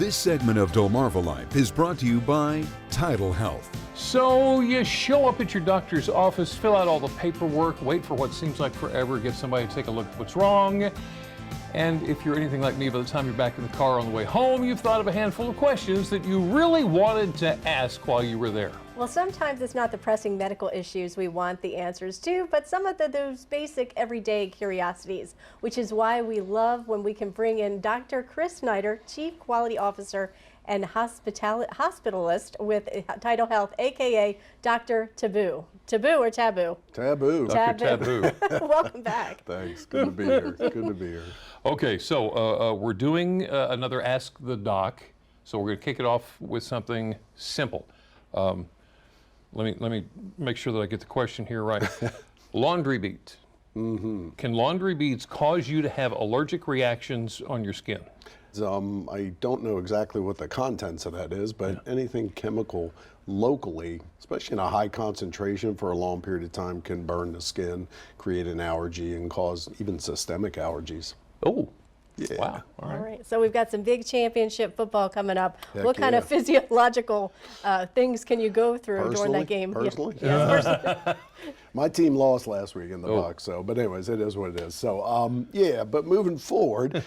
This segment of DelmarvaLife is brought to you by Tidal Health. So you show up at your doctor's office, fill out all the paperwork, wait for what seems like forever, get somebody to take a look at what's wrong. And if you're anything like me, by the time you're back in the car on the way home, you've thought of a handful of questions that you really wanted to ask while you were there. Well, sometimes it's not the pressing medical issues we want the answers to, but some of those basic everyday curiosities, which is why we love when we can bring in Dr. Chris Snyder, Chief Quality Officer and hospitalist with Tidal Health, aka Dr. Taboo. Taboo or taboo? Taboo. Dr. Taboo. Welcome back. Thanks. Good to be here. Good to be here. Okay, so we're doing another Ask the Doc. So we're going to kick it off with something simple. Let me make sure that I get the question here right. Laundry beads. Mm-hmm. Can laundry beads cause you to have allergic reactions on your skin? I don't know exactly what the contents of that is, but anything chemical locally, especially in a high concentration for a long period of time, can burn the skin, create an allergy, and cause even systemic allergies. Oh, yeah. Wow. All right, so we've got some big championship football coming up. Heck What kind yeah. of physiological things can you go through during that game? Personally? Yes, My team lost last week in the Bucks, but anyways, it is what it is. So, but moving forward,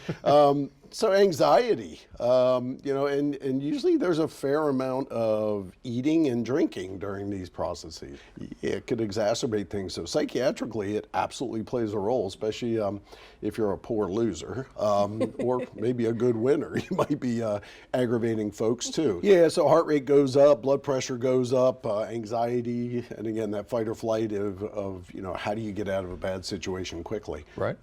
so anxiety, and usually there's a fair amount of eating and drinking during these processes. It could exacerbate things. So psychiatrically, it absolutely plays a role, especially if you're a poor loser or maybe a good winner. You might be aggravating folks too. Yeah, so heart rate goes up, blood pressure goes up, anxiety, and again, that fight or flight of how do you get out of a bad situation quickly, Right.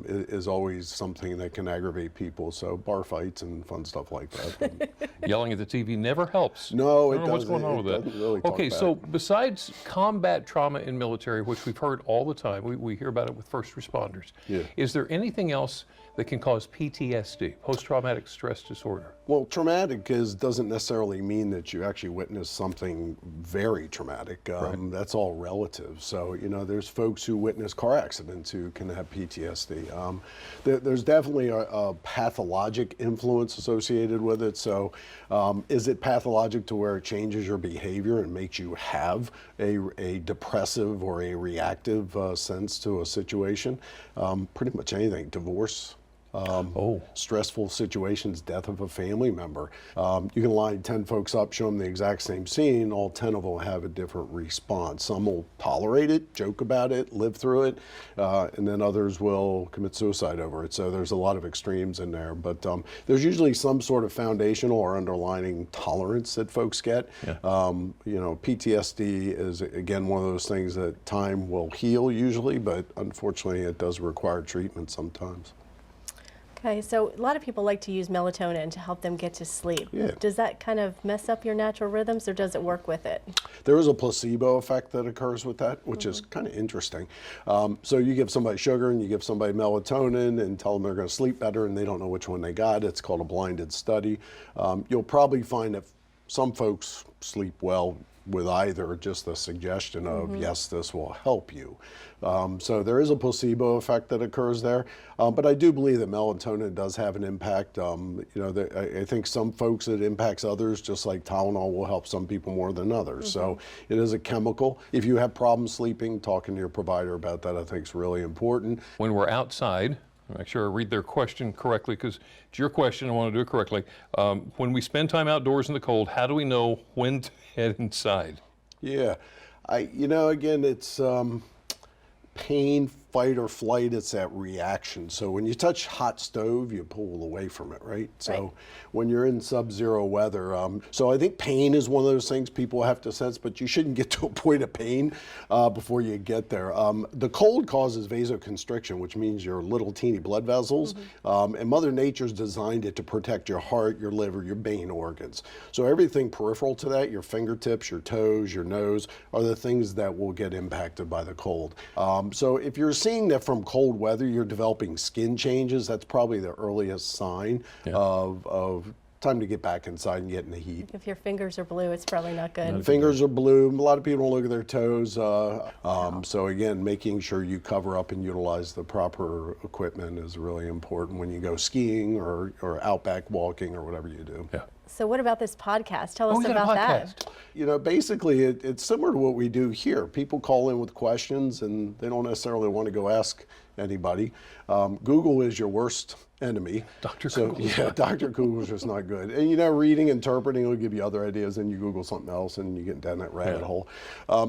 Is always something that can aggravate people. So bar fights and fun stuff like that. Yelling at the TV never helps. No, I it don't know what's doesn't. going on with that. Doesn't really talk Okay, back. so besides combat trauma in military, which we've heard all the time, we hear about it with first responders. Yeah. Is there anything else that can cause PTSD, post-traumatic stress disorder? Well, traumatic doesn't necessarily mean that you actually witnessed something very traumatic. That's all relative. So, there's folks who witness car accidents who can have PTSD. There's definitely a pathologic influence associated with it. So, is it pathologic to where it changes your behavior and makes you have a depressive or a reactive sense to a situation? Pretty much anything. Divorce. Stressful situations, death of a family member. You can line 10 folks up, show them the exact same scene, all 10 of them have a different response. Some will tolerate it, joke about it, live through it, and then others will commit suicide over it. So there's a lot of extremes in there, but there's usually some sort of foundational or underlying tolerance that folks get. Yeah. PTSD is, again, one of those things that time will heal usually, but unfortunately it does require treatment sometimes. Okay, so a lot of people like to use melatonin to help them get to sleep. Yeah. Does that kind of mess up your natural rhythms, or does it work with it? There is a placebo effect that occurs with that, which is kind of interesting. So you give somebody sugar and you give somebody melatonin and tell them they're going to sleep better, and they don't know which one they got. It's called a blinded study. You'll probably find that some folks sleep well with either, just the suggestion of, yes, this will help you. So there is a placebo effect that occurs there. But I do believe that melatonin does have an impact. I think some folks it impacts others, just like Tylenol will help some people more than others. So it is a chemical. If you have problems sleeping, talking to your provider about that I think is really important. When we're outside, make sure I read their question correctly, because it's your question, I want to do it correctly. When we spend time outdoors in the cold, how do we know when to head inside? Yeah, again, it's pain, fight or flight, it's that reaction. So when you touch hot stove, you pull away from it, right? So when you're in sub-zero weather, so I think pain is one of those things people have to sense, but you shouldn't get to a point of pain before you get there. The cold causes vasoconstriction, which means your little teeny blood vessels, and Mother Nature's designed it to protect your heart, your liver, your main organs. So everything peripheral to that, your fingertips, your toes, your nose, are the things that will get impacted by the cold. So if you're seeing that from cold weather, you're developing skin changes, that's probably the earliest sign of time to get back inside and get in the heat. If your fingers are blue, it's probably not good. Fingers are blue. A lot of people don't look at their toes. So again, making sure you cover up and utilize the proper equipment is really important when you go skiing or outback walking or whatever you do. Yeah. So what about this podcast? Tell us we got a about podcast. that. You know, basically it's similar to what we do here. People call in with questions and they don't necessarily want to go ask anybody. Google is your worst enemy. Dr. So, Google. yeah, Dr. Google is just not good. And you know, reading, interpreting will give you other ideas, and you Google something else and you get down that rabbit hole.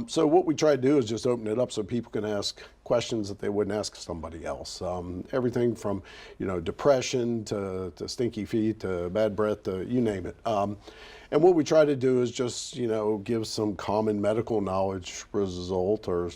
So what we try to do is just open it up so people can ask questions that they wouldn't ask somebody else. Everything from, you know, depression to stinky feet to bad breath to you name it. And what we try to do is just, you know, give some common medical knowledge result or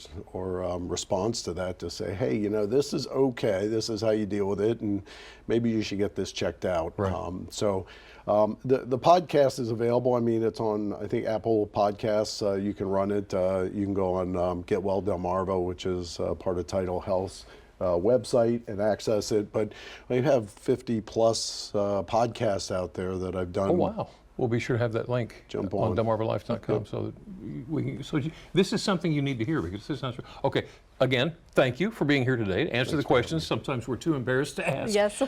response to that to say, hey, you know, this is okay. This is how you deal with it, and maybe you should get this checked out. Right. The podcast is available. I mean, it's on, I think, Apple Podcasts. You can run it. You can go on Get Well Delmarva, which is part of Tidal Health's website, and access it. But I have 50 plus podcasts out there that I've done. Oh, wow. We'll be sure to have that link Jump on on. DelmarvaLife.com so that we can. So this is something you need to hear because this is not. Okay. Again, thank you for being here today to answer the questions. Sometimes we're too embarrassed to ask. Yes.